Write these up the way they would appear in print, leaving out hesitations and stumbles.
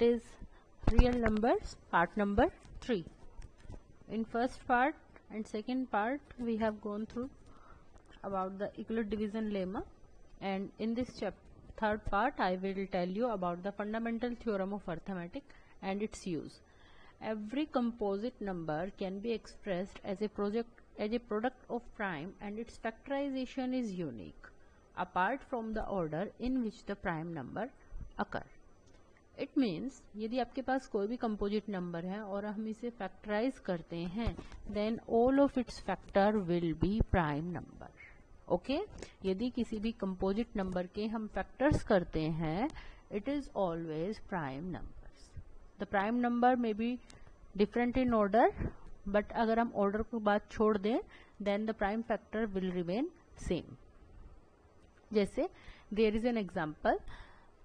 that is real numbers, part number 3. In first part and second part we have gone through about the Euclid division lemma, and in this third part I will tell you about the fundamental theorem of arithmetic and its use. Every composite number can be expressed as a product of prime, and its factorization is unique apart from the order in which the prime number occur. It means यदि आपके पास कोई भी composite number है और हम इसे factorise करते हैं, then all of its factor will be prime number. Okay यदि किसी भी कंपोजिट नंबर के हम फैक्टर्स करते हैं, it is always prime numbers. The prime number may be different in order, but अगर हम ऑर्डर को बात छोड़ दें, then the prime factor will remain same. जैसे there is an example,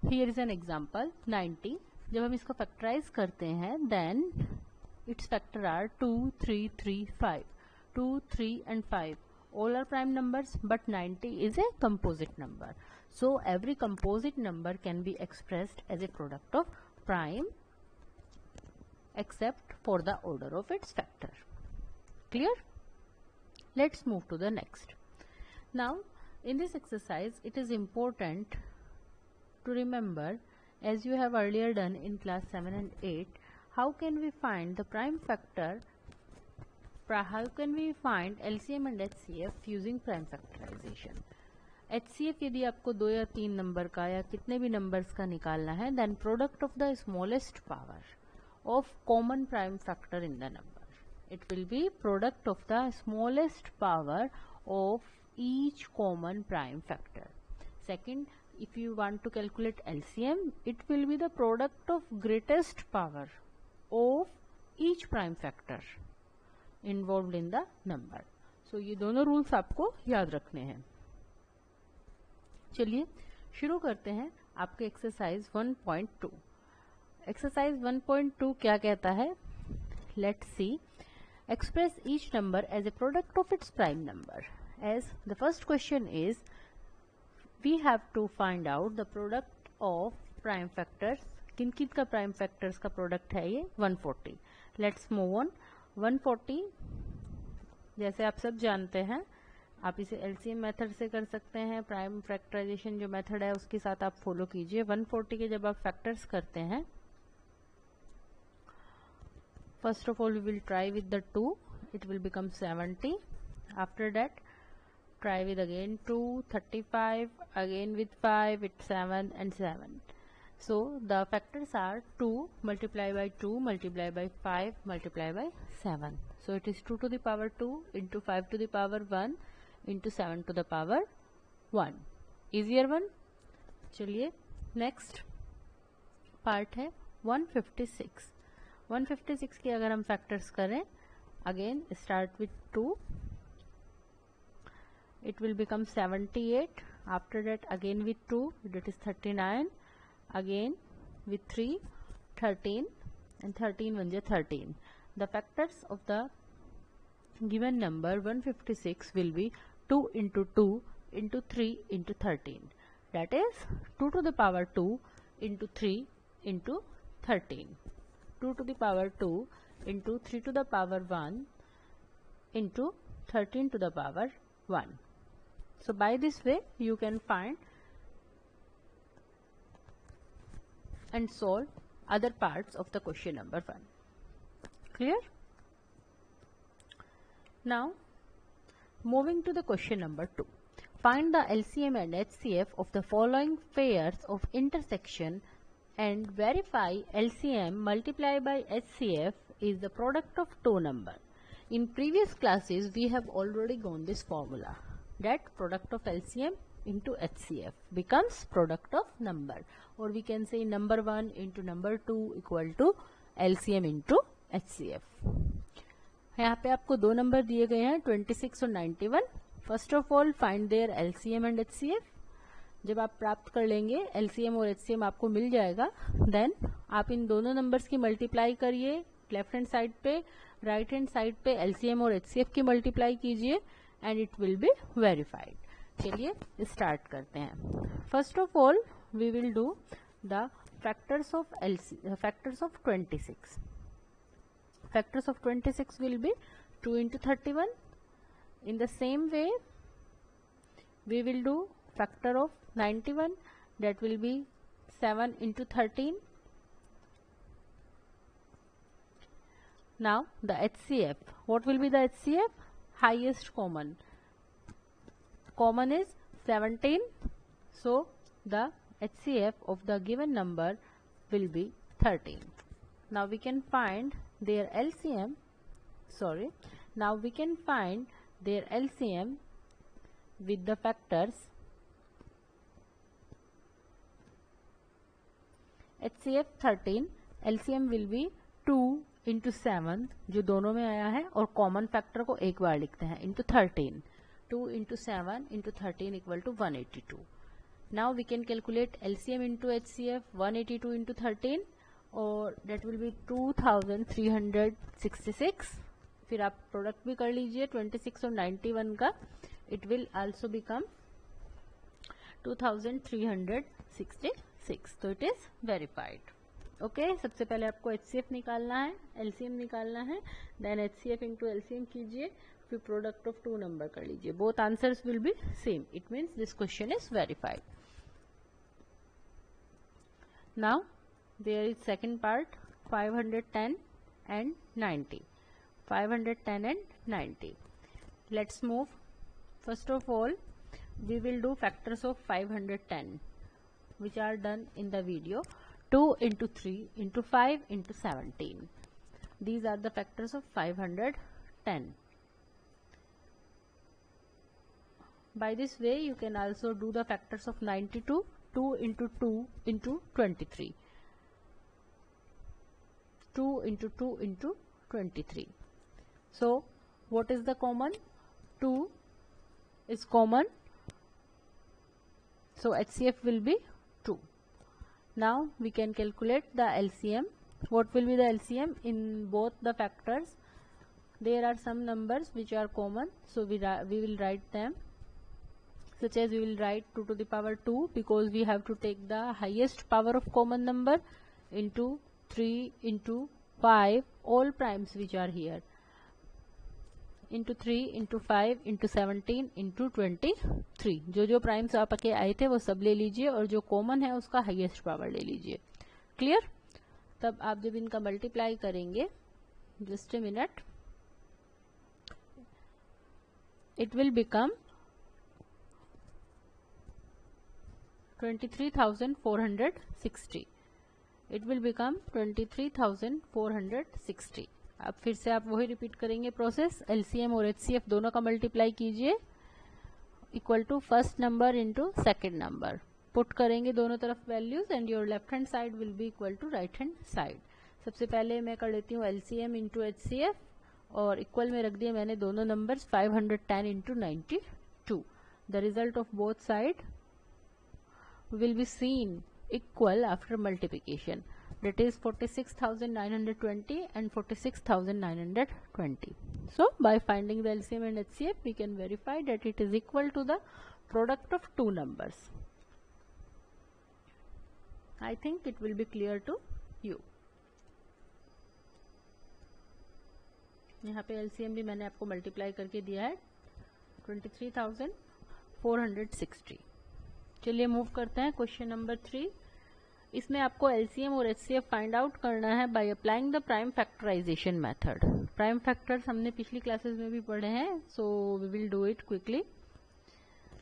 here is an example 90. जब हम इसको फैक्टराइज करते हैं, then its factor are 2, 3, 3, 5. 2, 3 and 5 all are prime numbers, but 90 is a composite number. So every composite number can be expressed as a product of prime except for the order of its factor. Clear? Let's move to the next. Now in this exercise it is important to remember, as you have earlier done in class 7 and 8, how can we find the prime factor, how can we find LCM and HCF using prime factorization. HCF यदि आपको 2 या 3 number का या कितने भी numbers का निकालना है, then product of the smallest power of common prime factor in the number. It will be product of the smallest power of each common prime factor. Second, if you want to calculate LCM, it will be the product of greatest power of each prime factor involved in the number. So ये दोनों rules आपको याद रखने हैं. चलिए शुरू करते हैं आपके एक्सरसाइज 1.2. एक्सरसाइज 1.2 क्या कहता है? Let's see. Express each number as a product of its prime number. As the first question is, we have to find out the product of prime factors. किन किन का prime factors का product है ये? 140. Let's move on. 140 जैसे आप सब जानते हैं, आप इसे LCM मेथड से कर सकते हैं. प्राइम फैक्टराइजेशन जो मेथड है उसके साथ आप फॉलो कीजिए. 140 के जब आप फैक्टर्स करते हैं, first of all we will try with the 2, it will become 70. After that try with again 2, 35, again with 5, it's 7 and 7. So the factors are 2 multiplied by 2 multiplied by 5 multiplied by 7. So it is 2 to the power 2 into 5 to the power 1 into 7 to the power 1. Easier one. चलिए next part है 156. 156 के अगर हम factors करें, again start with 2, it will become 78. After that again with 2, that is 39, again with 3, 13, and 13 1 13. The factors of the given number 156 will be 2 into 2 into 3 into 13. That is 2 to the power 2 into 3 into 13. 2 to the power 2 into 3 to the power 1 into 13 to the power 1. So by this way you can find and solve other parts of the question number 1. Clear? Now moving to the question number 2. Find the LCM and HCF of the following pairs of intersection and verify LCM multiplied by HCF is the product of two numbers. In previous classes we have already gone this formula, that product of LCM into HCF becomes product of number, or we can say number 1 into number 2 equal to LCM into HCF. यहाँ पे आपको दो number दिए गए हैं 26 और 91. First of all find their LCM and HCF. जब आप प्राप्त कर लेंगे LCM और HCM आपको मिल जाएगा, देन आप इन दोनों नंबर्स की मल्टीप्लाई करिए. लेफ्ट हैंड साइड पे, राइट हैंड साइड पे LCM और HCF की मल्टीप्लाई कीजिए and it will be verified. चलिए स्टार्ट करते हैं. First of all we will do the factors of 26. Factors of 26 will be 2 into 31. In the same way, we will do factor of 91, that will be 7 into 13. Now the HCF. What will be the HCF? Highest common. Common is 17. So the HCF of the given number will be 13. Now we can find their LCM. Now we can find their LCM with the factors HCF 13. LCM will be 2 into 7 जो दोनों में आया है, और common factor को एक बार लिखते हैं into 13. 2 into 7 into 13 equal to 182. Now we can calculate LCM into HCF 182 into 13, और that will be 2366. फिर आप प्रोडक्ट भी कर लीजिए 26 और 91 का, it will also become 2366. तो it is verified. ओके सबसे पहले आपको HCF निकालना है, LCM निकालना है, देन HCF इंटू LCM कीजिए, फिर प्रोडक्ट ऑफ 2 नंबर कर लीजिए. Both answers will be same. It means this question is verified. Now there is second part 510 and 90. 510 and 90. Let's move. First of all, we will do factors of 510, which are done in the video. 2 into 3 into 5 into 17. These are the factors of 510. By this way, you can also do the factors of 92. 2 into 2 into 23. 2 into 2 into 23. So, what is the common? 2 is common. So, HCF will be 2. Now we can calculate the LCM. What will be the LCM in both the factors? There are some numbers which are common, so we will write them, such as we will write 2 to the power 2, because we have to take the highest power of common number, into 3 into 5, all primes which are here, into 3 into 5 into 17 into 23. जो primes आपके आए थे वो सब ले लीजिए, और जो कॉमन है उसका हाईएस्ट पावर ले लीजिए. क्लियर? तब आप जब इनका मल्टीप्लाई करेंगे, just a minute, it will become 23,460. It will become 23,460. अब फिर से आप वही रिपीट करेंगे प्रोसेस. LCM और HCF दोनों का मल्टीप्लाई कीजिए, equal to first number into second number. Put करेंगे दोनों तरफ values, and your left hand side will be equal to right hand side. सबसे पहले मैं कर लेती हूँ LCM इंटू HCF, और इक्वल में रख दिए मैंने दोनों numbers 510 into 92. The result of both side will be seen equal after multiplication. That is 46,920 and 46,920. So by finding the LCM and HCF, we can verify that it is equal to the product of 2 numbers. I think it will be clear to you. यहाँ पे LCM भी मैंने आपको multiply करके दिया है 23,460. चलिए move करते हैं क्वेश्चन नंबर 3. इसमें आपको LCM और HCF फाइंड आउट करना है by applying the prime factorization method. Prime factors हमने पिछली क्लासेस में भी पढ़े हैं, so we will do it quickly.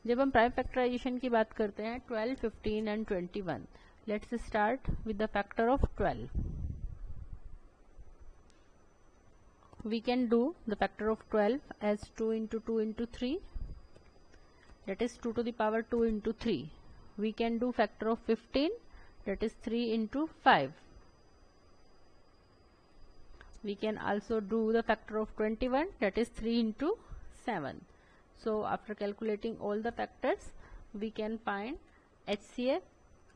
जब हम प्राइम फैक्टराइजेशन की बात करते हैं 12, 15 and 21. Let's start with the factor of 12. We can do the factor of 12 as 2 into 2 into 3, that is 2 to the power 2 into 3. We can do factor of 15, that is 3 into 5. We can also do the factor of 21, that is 3 into 7. So after calculating all the factors, we can find HCF.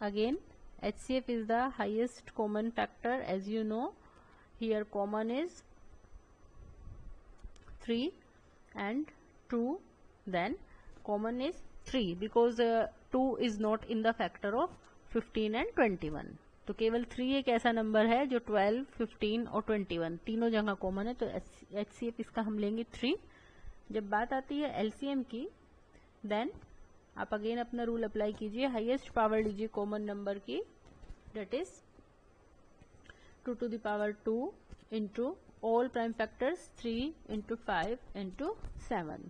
Again, HCF is the highest common factor. As you know, here common is 3 and 2, then common is 3, because 2 is not in the factor of 15 and 21. तो केवल 3 एक ऐसा number है जो 12, 15 और 21 तीनों जगह common है, तो HCF इसका हम लेंगे 3। जब बात आती है LCM की, देन आप अगेन अपना रूल अप्लाई कीजिए, हाईएस्ट पावर लीजिए कॉमन नंबर की, date is 2 to the power 2 into all prime factors 3 into 5 into 7.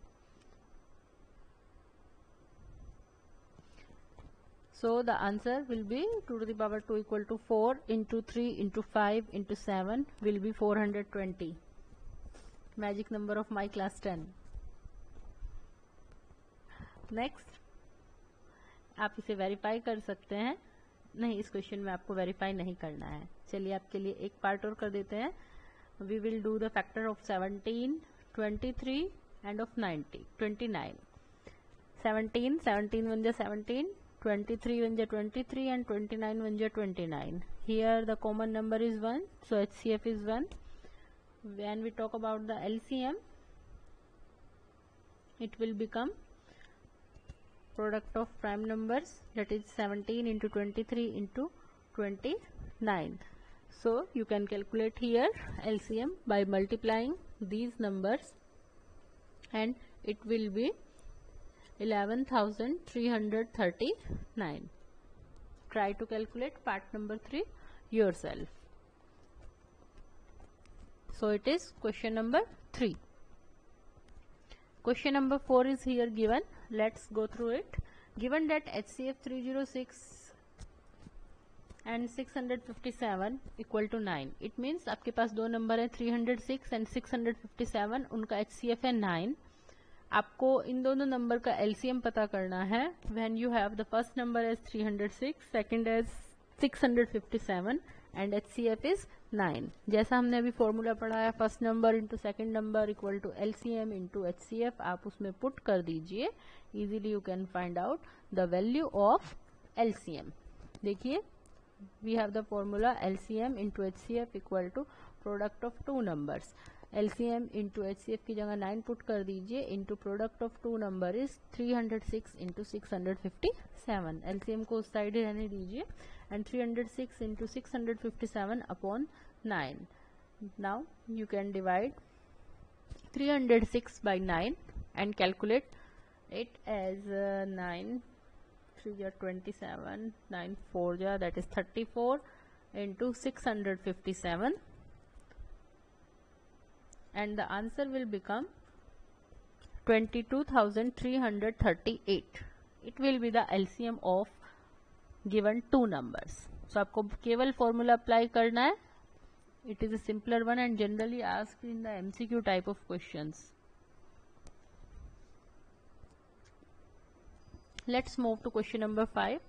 So the answer will be 2 to the power 2 equal to 4 into 3 into 5 into 7 will be 420. Magic number of my class 10. Next, आप इसे verify कर सकते हैं। नहीं, इस question में आपको verify नहीं करना है। चलिए आपके लिए एक पार्ट और कर देते हैं। We will do the factor of 17, 23 and of 29। 17 one जा 17, 23 वन जा 23 एंड 29 वन जा 29। Here the common number is 1, so HCF is 1। When we talk about the LCM, it will become product of prime numbers, that is 17 into 23 into 29. So you can calculate here LCM by multiplying these numbers, and it will be 11,339. Try to calculate part number 3 yourself. So it is question number 3. Question number 4 is here given. Let's go through it. Given that HCF 306 and 657 equal to 9. It means आपके पास दो number है 306 and 657, उनका HCF है 9। आपको इन दोनों number का LCM पता करना है। When you have the first number as 306, second as 657 and HCF is 9। जैसा हमने अभी फॉर्मूला पढ़ा है, first number into second number equal to LCM into HCF, आप उसमें पुट कर दीजिए। Easily you can find out the value of LCM। देखिए, we have the formula LCM into HCF equal to product of two numbers. LCM into HCF की जगह 9 put कर दीजिए, into product of two number is 306 into 657। LCM को उस side ही रहने दीजिए, and 306 into 657 upon 9. Now you can divide 306 by 9 and calculate it as 9 3 ja 27, 9 4 ja, that is 34 into 657, and the answer will become 22,338. It will be the LCM of given two numbers. So आपको केवल formula apply करना है। It is a simpler one and generally asked in the MCQ type of questions. Let's move to question number 5.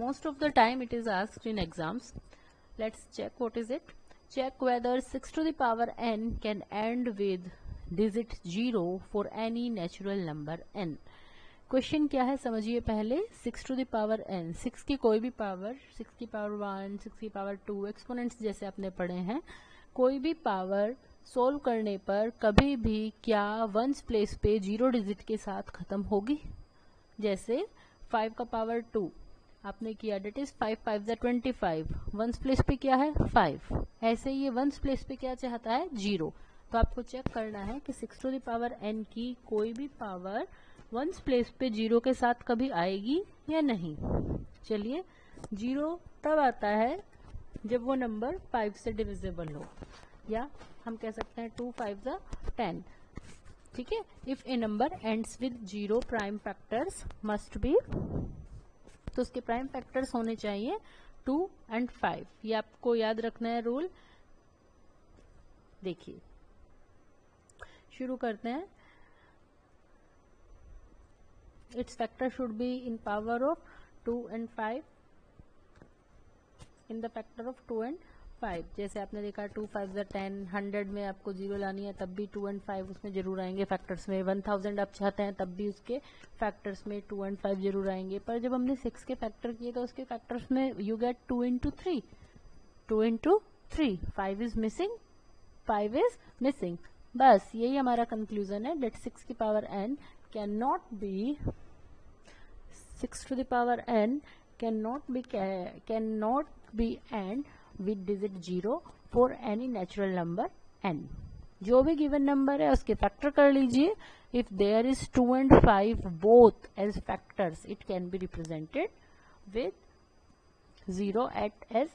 Most of the time it is asked in exams. Let's check what is it. Check whether 6 to the power n can end with digit 0 for any natural number n. Question क्या है समझिए पहले। 6 to the power n, 6 की कोई भी power, 6 की power 1, 6 की power 2, exponents जैसे आपने पढ़े हैं, कोई भी पावर सोल्व करने पर कभी भी क्या वंस प्लेस पे 0 डिजिट के साथ खत्म होगी। जैसे 5 का पावर 2 आपने किया, डेट इज 5 5 = 25, वंस प्लेस पे क्या है 5। ऐसे ये वंस प्लेस पे क्या चाहता है 0। तो आपको चेक करना है कि 6 टू द पावर n की कोई भी पावर वंस प्लेस पे 0 के साथ कभी आएगी या नहीं। चलिए, 0 तब आता है जब वो नंबर 5 से डिविजिबल हो, या हम कह सकते हैं 2 5 = 10। ठीक है, if A number ends with 0 prime factors must be, तो उसके प्राइम फैक्टर्स होने चाहिए 2 and 5। ये आपको याद रखना है रूल। देखिए, शुरू करते हैं। Its factor should be in power of 2 and 5, in the factor of 2 and 5। जैसे आपने देखा 2 5 = 10, 100 में आपको 0 लानी है तब भी 2 and 5 उसमें जरूर आएंगे फैक्टर्स में। 1000 आप चाहते हैं तब भी उसके फैक्टर्स में 2 and 5 जरूर आएंगे। पर जब हमने 6 के फैक्टर किए तो उसके फैक्टर्स में you get 2 into 3, 2 into 3, 5 is missing, 5 is missing. बस यही हमारा कंक्लूजन है, डेट 6 की power n cannot be 6 to the power n cannot be end with digit 0 for any natural number n. जो भी गिवन नंबर है उसके फैक्टर कर लीजिए. If there is 2 and 5 both as factors, it can be represented with 0 as